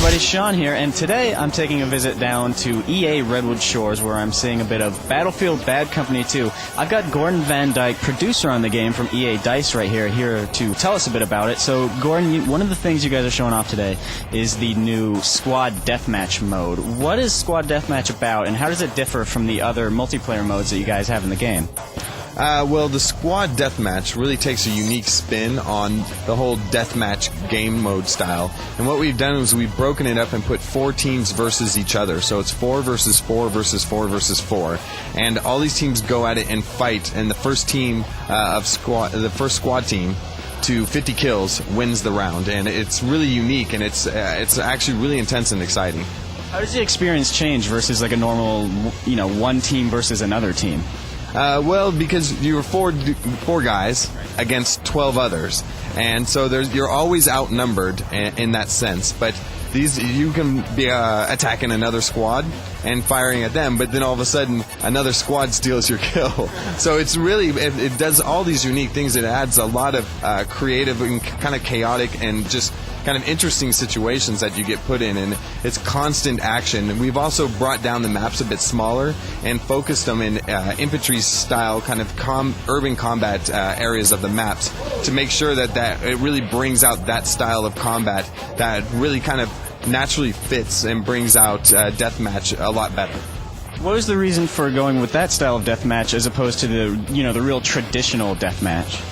everybody, Sean here, and today I'm taking a visit down to EA Redwood Shores where I'm seeing a bit of Battlefield Bad Company 2. I've got Gordon Van Dyke, producer on the game from EA Dice right here to tell us a bit about it. So Gordon, one of the things you guys are showing off today is the new Squad Deathmatch mode. What is Squad Deathmatch about, and how does it differ from the other multiplayer modes that you guys have in the game? Well, the Squad Deathmatch really takes a unique spin on the whole deathmatch game mode style. And what we've done is we've broken it up and put 4 teams versus each other. So it's 4 versus 4 versus 4 versus 4. And all these teams go at it and fight. And the first team the first squad team to 50 kills wins the round. And it's really unique, and it's actually really intense and exciting. How does the experience change versus like a normal, one team versus another team? Well, because you were four guys against 12 others, and so you're always outnumbered in that sense. But you can be attacking another squad and firing at them, but then all of a sudden another squad steals your kill. So it's really it does all these unique things. It adds a lot of creative and kind of chaotic and just kind of interesting situations that you get put in, and it's constant action. And we've also brought down the maps a bit smaller and focused them in infantry-style kind of urban combat areas of the maps to make sure that it really brings out that style of combat that really kind of naturally fits and brings out deathmatch a lot better. What was the reason for going with that style of deathmatch as opposed to the real traditional deathmatch?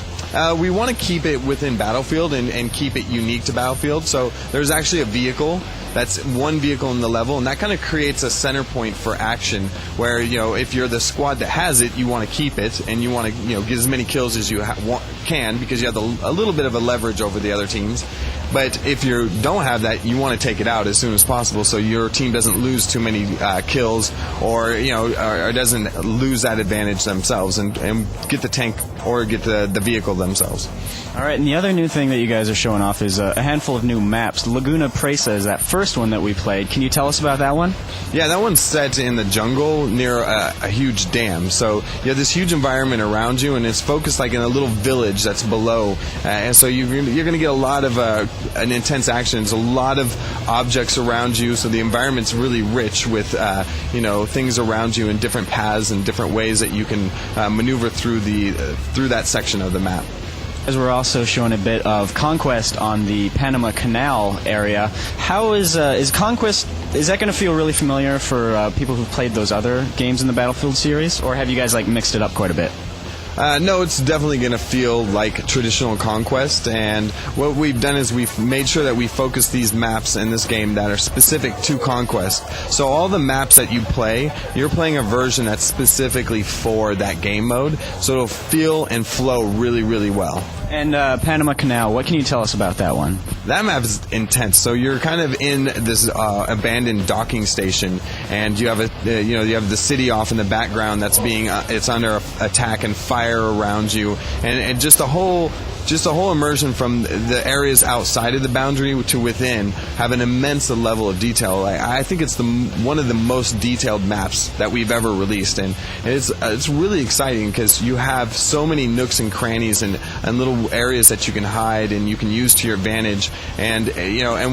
We want to keep it within Battlefield and keep it unique to Battlefield. So there's actually a vehicle that's one vehicle in the level, and that kind of creates a center point for action where, if you're the squad that has it, you want to keep it, and you want to, get as many kills as you can because you have a little bit of a leverage over the other teams. But if you don't have that, you want to take it out as soon as possible so your team doesn't lose too many kills or doesn't lose that advantage themselves and get the tank or get the vehicle themselves. All right, and the other new thing that you guys are showing off is a handful of new maps. Laguna Presa is that first one that we played. Can you tell us about that one? Yeah, that one's set in the jungle near a huge dam. So you have this huge environment around you, and it's focused like in a little village that's below. And so you're going to get a lot of an intense action. There's a lot of objects around you, so the environment's really rich with things around you in different paths and different ways that you can maneuver through that section of the map. As we're also showing a bit of Conquest on the Panama Canal area. How is Conquest? Is that going to feel really familiar for people who've played those other games in the Battlefield series, or have you guys mixed it up quite a bit? No, it's definitely going to feel like traditional Conquest, and what we've done is we've made sure that we focus these maps in this game that are specific to Conquest. So all the maps that you play, you're playing a version that's specifically for that game mode, so it'll feel and flow really, really well. And Panama Canal, what can you tell us about that one? That map is intense. So you're kind of in this abandoned docking station, and you have you have the city off in the background that's it's under attack and fire around you, and just a whole immersion from the areas outside of the boundary to within have an immense level of detail. I think it's one of the most detailed maps that we've ever released, and it's really exciting because you have so many nooks and crannies and little areas that you can hide and you can use to your advantage, and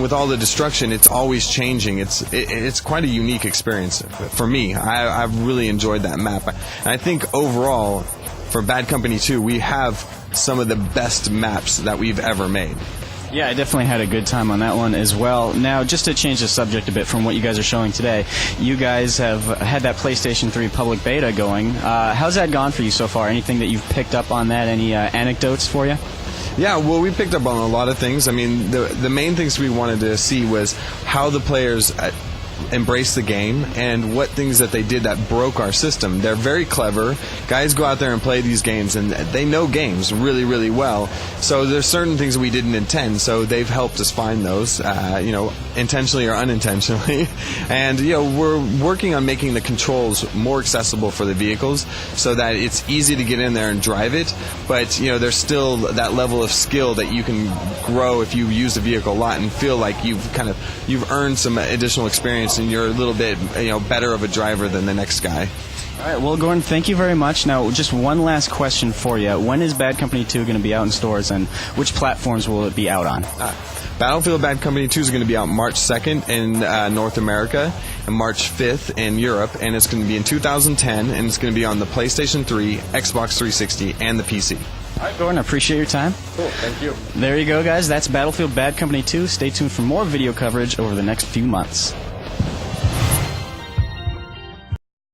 with all the destruction, it's always changing. It's quite a unique experience for me. I've really enjoyed that map, and I think overall for Bad Company 2 we have some of the best maps that we've ever made. Yeah, I definitely had a good time on that one as well. Now, just to change the subject a bit from what you guys are showing today, you guys have had that PlayStation 3 public beta going. How's that gone for you so far? Anything that you've picked up on that? Any anecdotes for you? Yeah, well, we picked up on a lot of things. I mean, the main things we wanted to see was how the players embrace the game and what things that they did that broke our system. They're very clever. Guys go out there and play these games, and they know games really, really well. So there's certain things we didn't intend, so they've helped us find those, intentionally or unintentionally. And, we're working on making the controls more accessible for the vehicles so that it's easy to get in there and drive it, but, there's still that level of skill that you can grow if you use the vehicle a lot and feel like you've earned some additional experience and you're a little bit better of a driver than the next guy. All right, well, Gordon, thank you very much. Now, just one last question for you. When is Bad Company 2 going to be out in stores, and which platforms will it be out on? Battlefield Bad Company 2 is going to be out March 2nd in North America and March 5th in Europe, and it's going to be in 2010, and it's going to be on the PlayStation 3, Xbox 360, and the PC. All right, Gordon, I appreciate your time. Cool, thank you. There you go, guys. That's Battlefield Bad Company 2. Stay tuned for more video coverage over the next few months.